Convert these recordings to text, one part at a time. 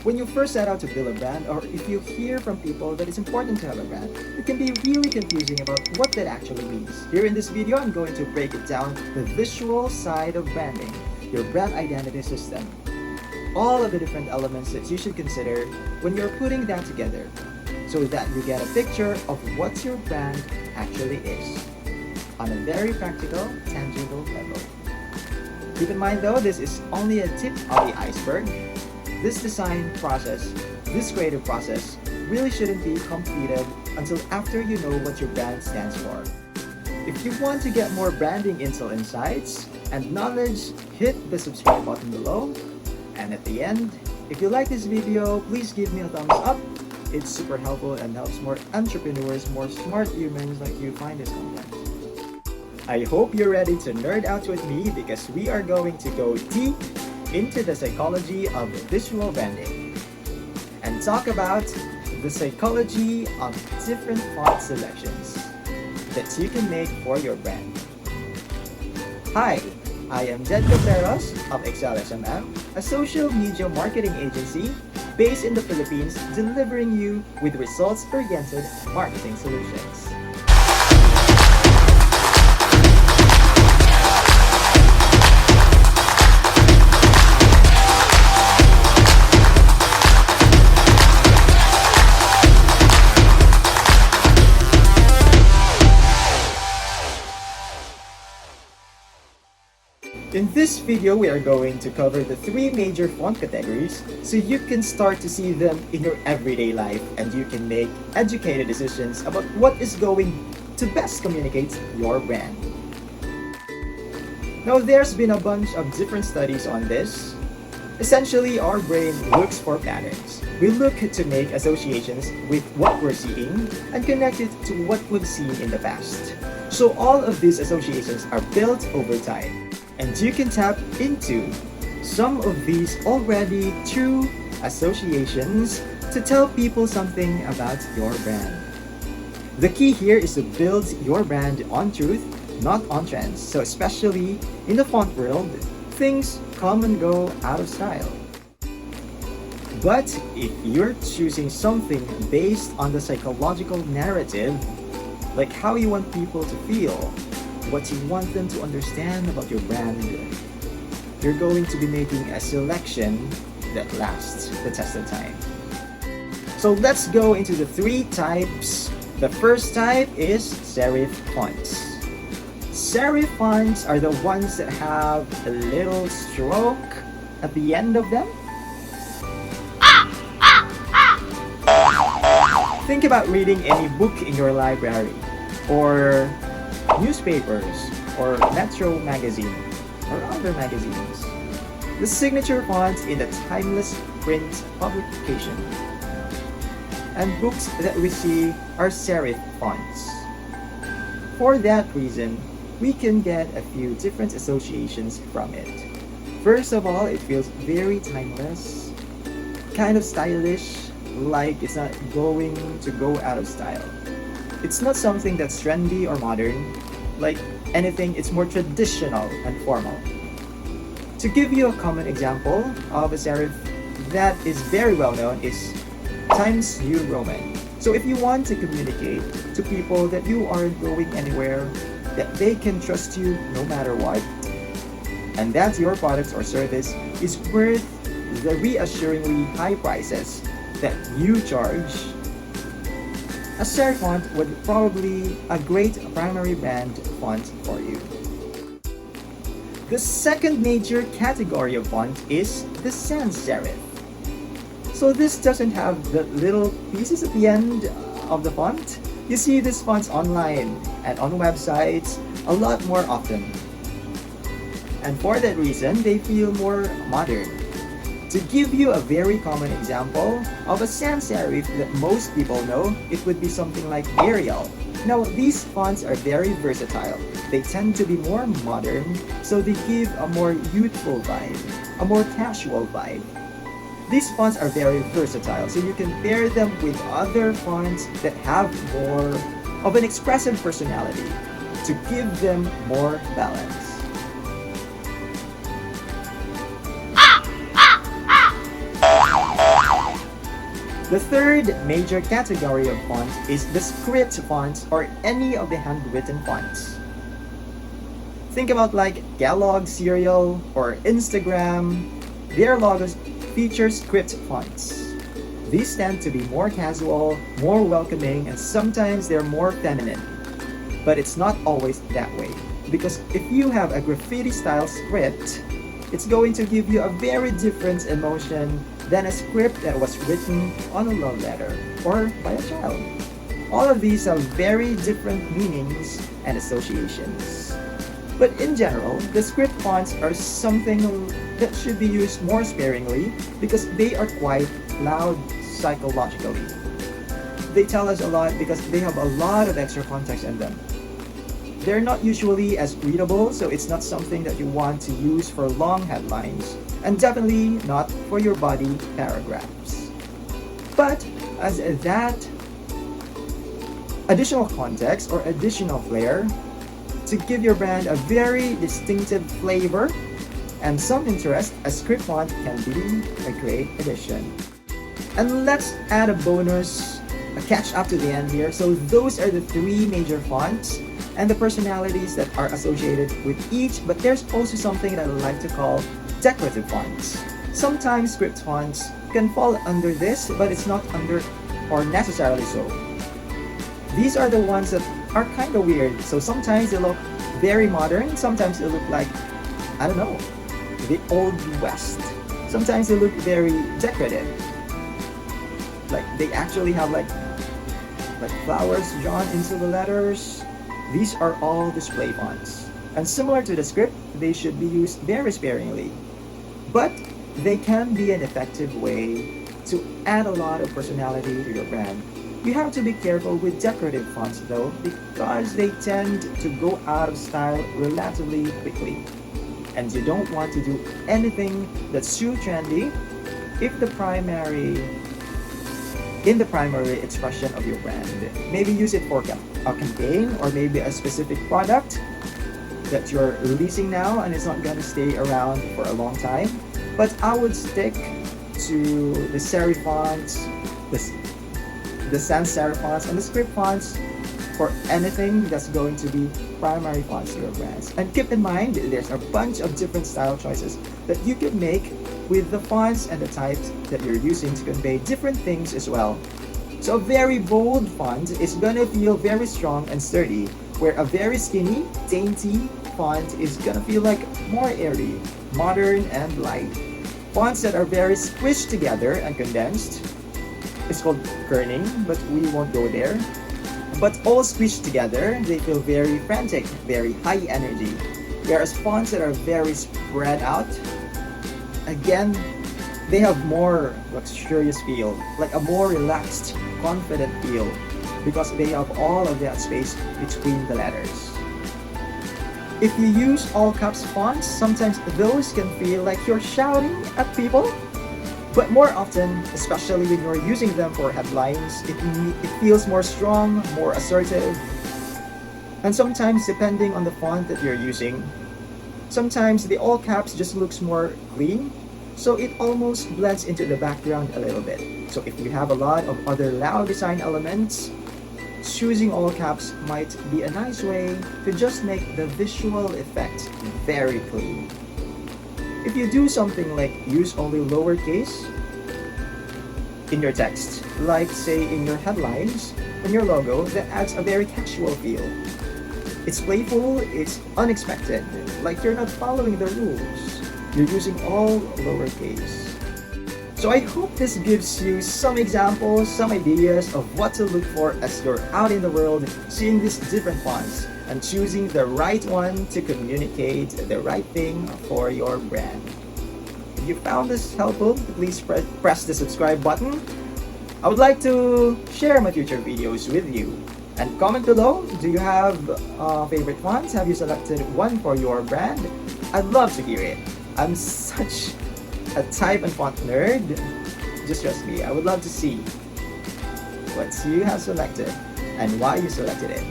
When you first set out to build a brand, or if you hear from people that it's important to have a brand, it can be really confusing about what that actually means. Here in this video, I'm going to break it down the visual side of branding, your brand identity system. All of the different elements that you should consider when you're putting that together so that you get a picture of what your brand actually is on a very practical, tangible level. Keep in mind though, this is only a tip of the iceberg. This design process, this creative process, really shouldn't be completed until after you know what your brand stands for. If you want to get more branding intel insights and knowledge, hit the subscribe button below. And at the end, if you like this video, please give me a thumbs up. It's super helpful and helps more entrepreneurs, more smart humans like you find this content. I hope you're ready to nerd out with me because we are going to go deep into the psychology of visual branding and talk about the psychology of different font selections that you can make for your brand. Hi, I am Decorative Fonts of Excel SMM, a social media marketing agency based in the Philippines, delivering you with results-oriented marketing solutions. In this video, we are going to cover the three major font categories so you can start to see them in your everyday life and you can make educated decisions about what is going to best communicate your brand. Now, there's been a bunch of different studies on this. Essentially, our brain looks for patterns. We look to make associations with what we're seeing and connect it to what we've seen in the past. So all of these associations are built over time. And you can tap into some of these already true associations to tell people something about your brand. The key here is to build your brand on truth, not on trends. So especially in the font world, things come and go out of style. But if you're choosing something based on the psychological narrative, like how you want people to feel, what you want them to understand about your brand, you're going to be making a selection that lasts the test of time. So let's go into the three types. The first type is serif fonts. Serif fonts are the ones that have a little stroke at the end of them. Think about reading any book in your library, or newspapers, or Metro magazine, or other magazines. The signature font in a timeless print publication. And books that we see are serif fonts. For that reason, we can get a few different associations from it. First of all, it feels very timeless, kind of stylish, like it's not going to go out of style. It's not something that's trendy or modern. Like anything, it's more traditional and formal. To give you a common example of a serif that is very well known is Times New Roman. So if you want to communicate to people that you aren't going anywhere, that they can trust you no matter what, and that your product or service is worth the reassuringly high prices that you charge, a serif font would probably a great primary brand font for you. The second major category of font is the sans serif. So this doesn't have the little pieces at the end of the font. You see these fonts online and on websites a lot more often. And for that reason, they feel more modern. To give you a very common example of a sans serif that most people know, it would be something like Arial. Now, these fonts are very versatile. They tend to be more modern, so they give a more youthful vibe, a more casual vibe. These fonts are very versatile, so you can pair them with other fonts that have more of an expressive personality to give them more balance. The third major category of font is the script fonts or any of the handwritten fonts. Think about like Kellogg's cereal or Instagram. Their logos feature script fonts. These tend to be more casual, more welcoming, and sometimes they're more feminine. But it's not always that way, because if you have a graffiti style script, it's going to give you a very different emotion than a script that was written on a love letter or by a child. All of these have very different meanings and associations. But in general, the script fonts are something that should be used more sparingly because they are quite loud psychologically. They tell us a lot because they have a lot of extra context in them. They're not usually as readable, so it's not something that you want to use for long headlines, and definitely not for your body paragraphs. But as that additional context or additional flair to give your brand a very distinctive flavor and some interest, a script font can be a great addition. And let's add a bonus, a catch up to the end here. So those are the three major fonts and the personalities that are associated with each, but there's also something that I like to call decorative fonts. Sometimes script fonts can fall under this, but it's not under or necessarily so. These are the ones that are kind of weird. So sometimes they look very modern, sometimes they look like, I don't know, the old west. Sometimes they look very decorative. Like they actually have like flowers drawn into the letters. These are all display fonts. And similar to the script, they should be used very sparingly. But they can be an effective way to add a lot of personality to your brand. You have to be careful with decorative fonts though, because they tend to go out of style relatively quickly. And you don't want to do anything that's too trendy if the primary expression of your brand. Maybe use it for a campaign or maybe a specific product that you're releasing now and it's not going to stay around for a long time. But I would stick to the Serif fonts, the sans serif fonts, and the script fonts for anything that's going to be primary fonts to your brands. And keep in mind, there's a bunch of different style choices that you can make with the fonts and the types that you're using to convey different things as well. So a very bold font is gonna feel very strong and sturdy, where a very skinny, dainty font is gonna feel like more airy, modern, and light. Fonts that are very squished together and condensed, it's called kerning, but we won't go there. But all squished together, they feel very frantic, very high energy. Whereas fonts that are very spread out, again, they have more luxurious feel, like a more relaxed, confident feel, because they have all of that space between the letters. If you use all caps fonts, sometimes those can feel like you're shouting at people. But more often, especially when you're using them for headlines, it feels more strong, more assertive. And sometimes, depending on the font that you're using, sometimes the all caps just looks more clean, so it almost blends into the background a little bit. So if you have a lot of other loud design elements, choosing all caps might be a nice way to just make the visual effect very clean. If you do something like use only lowercase in your text, like say in your headlines, in your logo, that adds a very casual feel. It's playful, it's unexpected, like you're not following the rules. You're using all lowercase. So I hope this gives you some examples, some ideas of what to look for as you're out in the world seeing these different fonts and choosing the right one to communicate the right thing for your brand. If you found this helpful, please press the subscribe button. I would like to share my future videos with you. And comment below, do you have favorite fonts? Have you selected one for your brand? I'd love to hear it. I'm such a type and font nerd. Just trust me, I would love to see what you have selected and why you selected it.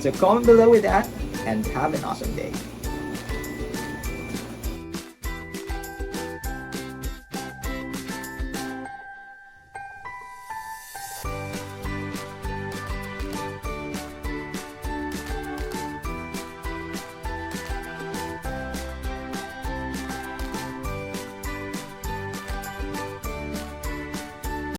So comment below with that and have an awesome day.